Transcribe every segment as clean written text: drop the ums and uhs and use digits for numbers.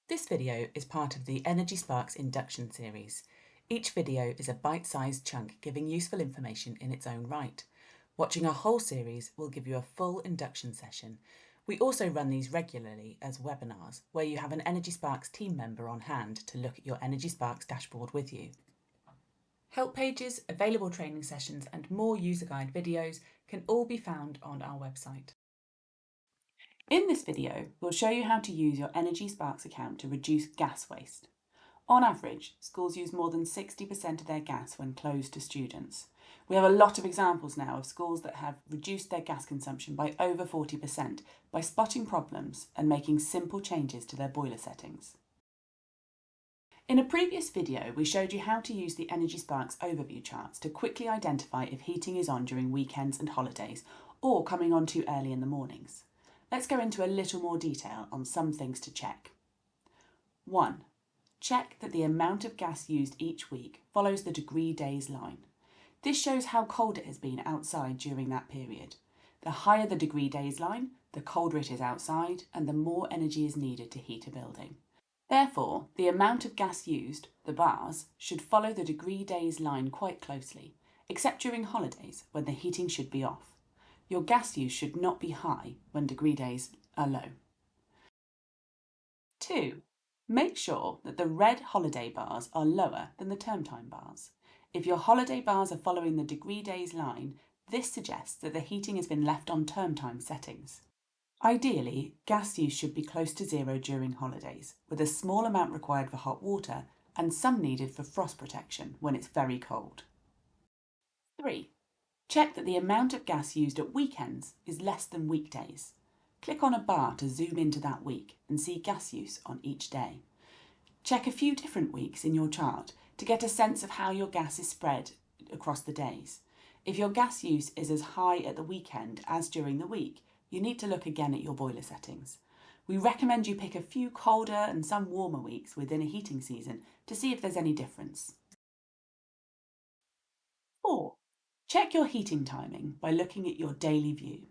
This video is part of the Energy Sparks Induction series. Each video is a bite-sized chunk giving useful information in its own right. Watching a whole series will give you a full induction session. We also run these regularly as webinars, where you have an Energy Sparks team member on hand to look at your Energy Sparks dashboard with you. Help pages, available training sessions and more user guide videos can all be found on our website. In this video, we'll show you how to use your Energy Sparks account to reduce gas waste. On average, schools use more than 60% of their gas when closed to students. We have a lot of examples now of schools that have reduced their gas consumption by over 40% by spotting problems and making simple changes to their boiler settings. In a previous video, we showed you how to use the Energy Sparks overview charts to quickly identify if heating is on during weekends and holidays or coming on too early in the mornings. Let's go into a little more detail on some things to check. 1. Check that the amount of gas used each week follows the degree days line. This shows how cold it has been outside during that period. The higher the degree days line, the colder it is outside and the more energy is needed to heat a building. Therefore, the amount of gas used, the bars, should follow the degree days line quite closely, except during holidays when the heating should be off. Your gas use should not be high when degree days are low. 2. Make sure that the red holiday bars are lower than the term time bars. If your holiday bars are following the degree days line, this suggests that the heating has been left on term time settings. Ideally, gas use should be close to zero during holidays, with a small amount required for hot water and some needed for frost protection when it's very cold. 3. Check that the amount of gas used at weekends is less than weekdays. Click on a bar to zoom into that week and see gas use on each day. Check a few different weeks in your chart to get a sense of how your gas is spread across the days. If your gas use is as high at the weekend as during the week, you need to look again at your boiler settings. We recommend you pick a few colder and some warmer weeks within a heating season to see if there's any difference. 4. Check your heating timing by looking at your daily view.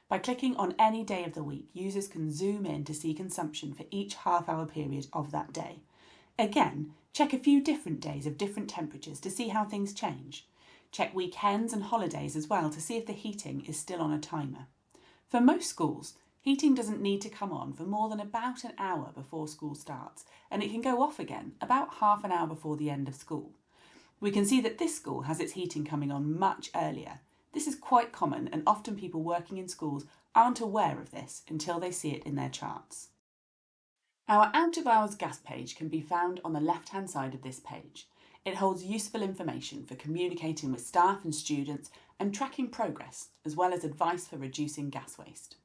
By clicking on any day of the week, users can zoom in to see consumption for each half-hour period of that day. Again, check a few different days of different temperatures to see how things change. Check weekends and holidays as well to see if the heating is still on a timer. For most schools, heating doesn't need to come on for more than about an hour before school starts, and it can go off again about half an hour before the end of school. We can see that this school has its heating coming on much earlier. This is quite common and often people working in schools aren't aware of this until they see it in their charts. Our out of hours gas page can be found on the left-hand side of this page. It holds useful information for communicating with staff and students and tracking progress, as well as advice for reducing gas waste.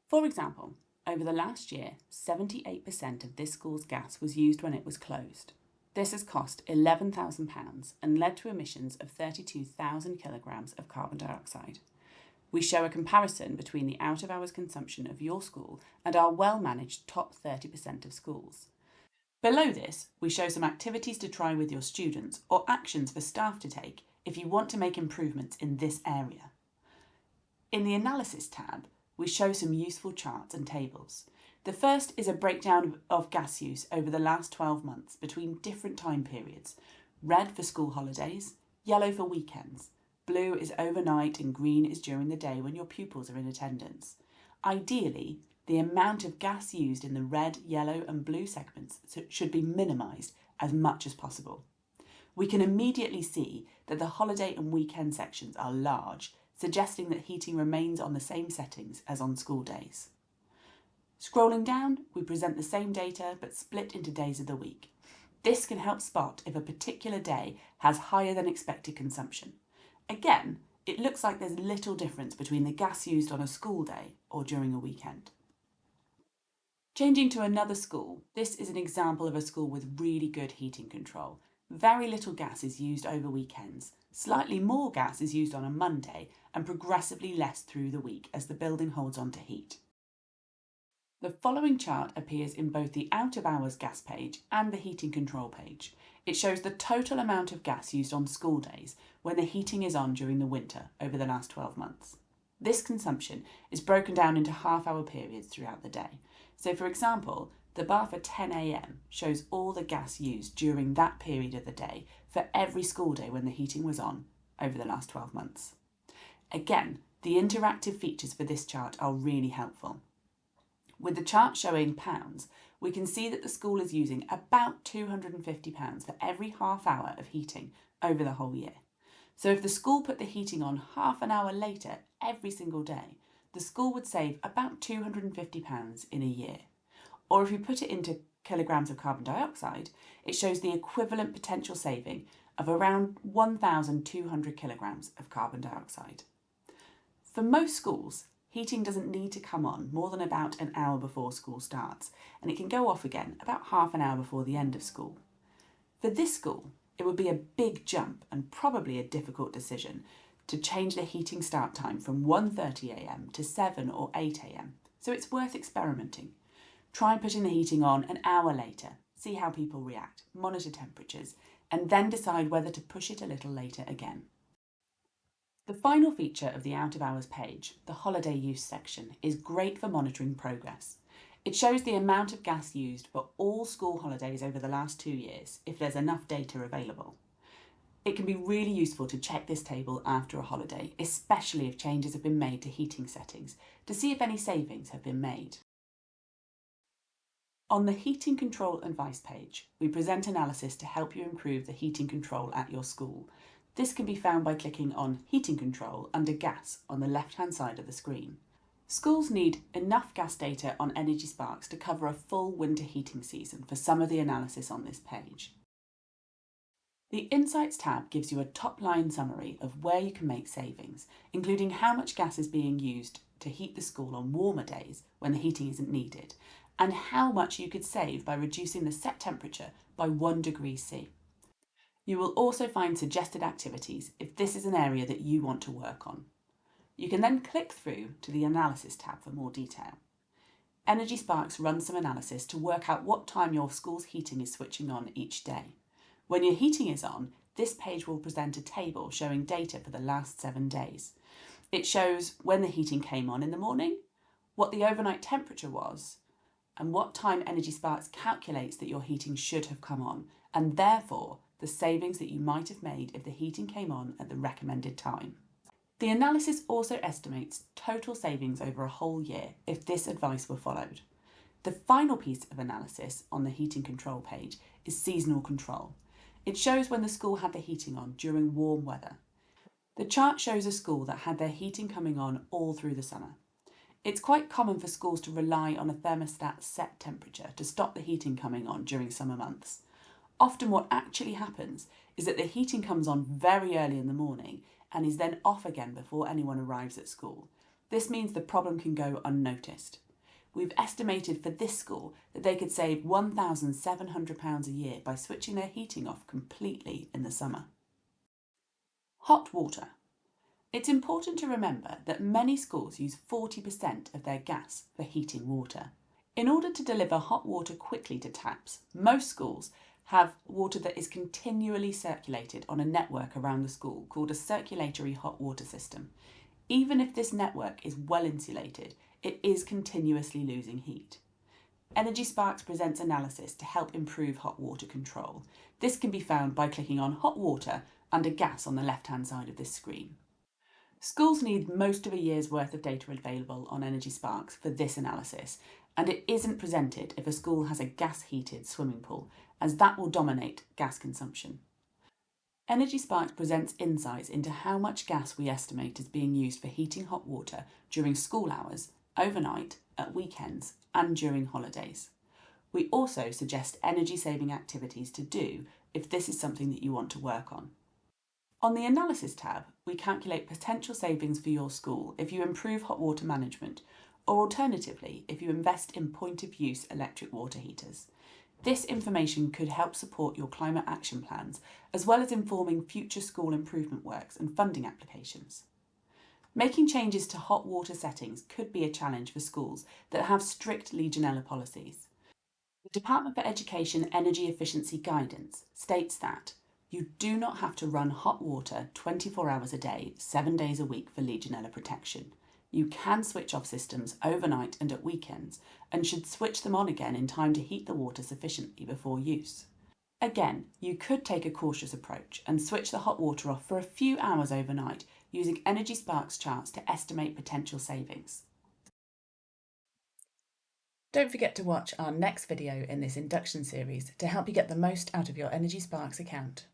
For example, over the last year, 78% of this school's gas was used when it was closed. This has cost £11,000 and led to emissions of 32,000 kilograms of carbon dioxide. We show a comparison between the out-of-hours consumption of your school and our well-managed top 30% of schools. Below this, we show some activities to try with your students or actions for staff to take if you want to make improvements in this area. In the Analysis tab, we show some useful charts and tables. The first is a breakdown of gas use over the last 12 months between different time periods. Red for school holidays, yellow for weekends, blue is overnight and green is during the day when your pupils are in attendance. Ideally, the amount of gas used in the red, yellow and blue segments should be minimised as much as possible. We can immediately see that the holiday and weekend sections are large, suggesting that heating remains on the same settings as on school days. Scrolling down, we present the same data but split into days of the week. This can help spot if a particular day has higher than expected consumption. Again, it looks like there's little difference between the gas used on a school day or during a weekend. Changing to another school, this is an example of a school with really good heating control. Very little gas is used over weekends. Slightly more gas is used on a Monday and progressively less through the week as the building holds on to heat. The following chart appears in both the out-of-hours gas page and the heating control page. It shows the total amount of gas used on school days when the heating is on during the winter over the last 12 months. This consumption is broken down into half-hour periods throughout the day. So for example, The bar for 10 a.m. shows all the gas used during that period of the day for every school day when the heating was on over the last 12 months. Again, the interactive features for this chart are really helpful. With the chart showing pounds, we can see that the school is using about £250 for every half hour of heating over the whole year. So if the school put the heating on half an hour later every single day, the school would save about £250 in a year. Or if you put it into kilograms of carbon dioxide, it shows the equivalent potential saving of around 1,200 kilograms of carbon dioxide. For most schools, heating doesn't need to come on more than about an hour before school starts, and it can go off again about half an hour before the end of school. For this school, it would be a big jump and probably a difficult decision to change the heating start time from 1:30 a.m. to 7 or 8 a.m, so it's worth experimenting. Try putting the heating on an hour later, see how people react, monitor temperatures, and then decide whether to push it a little later again. The final feature of the out of hours page, the holiday use section, is great for monitoring progress. It shows the amount of gas used for all school holidays over the last 2 years, if there's enough data available. It can be really useful to check this table after a holiday, especially if changes have been made to heating settings, to see if any savings have been made. On the Heating Control Advice page, we present analysis to help you improve the heating control at your school. This can be found by clicking on Heating Control under Gas on the left-hand side of the screen. Schools need enough gas data on Energy Sparks to cover a full winter heating season for some of the analysis on this page. The Insights tab gives you a top-line summary of where you can make savings, including how much gas is being used to heat the school on warmer days when the heating isn't needed, and how much you could save by reducing the set temperature by 1 degree C. You will also find suggested activities if this is an area that you want to work on. You can then click through to the Analysis tab for more detail. Energy Sparks runs some analysis to work out what time your school's heating is switching on each day. When your heating is on, this page will present a table showing data for the last 7 days. It shows when the heating came on in the morning, what the overnight temperature was, and what time Energy Sparks calculates that your heating should have come on, and therefore the savings that you might have made if the heating came on at the recommended time. The analysis also estimates total savings over a whole year if this advice were followed. The final piece of analysis on the heating control page is seasonal control. It shows when the school had the heating on during warm weather. The chart shows a school that had their heating coming on all through the summer. It's quite common for schools to rely on a thermostat set temperature to stop the heating coming on during summer months. Often what actually happens is that the heating comes on very early in the morning and is then off again before anyone arrives at school. This means the problem can go unnoticed. We've estimated for this school that they could save £1,700 a year by switching their heating off completely in the summer. Hot water. It's important to remember that many schools use 40% of their gas for heating water. In order to deliver hot water quickly to taps, most schools have water that is continually circulated on a network around the school called a circulatory hot water system. Even if this network is well insulated, it is continuously losing heat. Energy Sparks presents analysis to help improve hot water control. This can be found by clicking on Hot Water under Gas on the left-hand side of this screen. Schools need most of a year's worth of data available on Energy Sparks for this analysis, and it isn't presented if a school has a gas-heated swimming pool, as that will dominate gas consumption. Energy Sparks presents insights into how much gas we estimate is being used for heating hot water during school hours, overnight, at weekends, and during holidays. We also suggest energy-saving activities to do if this is something that you want to work on. On the Analysis tab, we calculate potential savings for your school if you improve hot water management, or alternatively, if you invest in point-of-use electric water heaters. This information could help support your climate action plans, as well as informing future school improvement works and funding applications. Making changes to hot water settings could be a challenge for schools that have strict Legionella policies. The Department for Education Energy Efficiency Guidance states that you do not have to run hot water 24 hours a day, 7 days a week for Legionella protection. You can switch off systems overnight and at weekends, and should switch them on again in time to heat the water sufficiently before use. Again, you could take a cautious approach and switch the hot water off for a few hours overnight using Energy Sparks charts to estimate potential savings. Don't forget to watch our next video in this induction series to help you get the most out of your Energy Sparks account.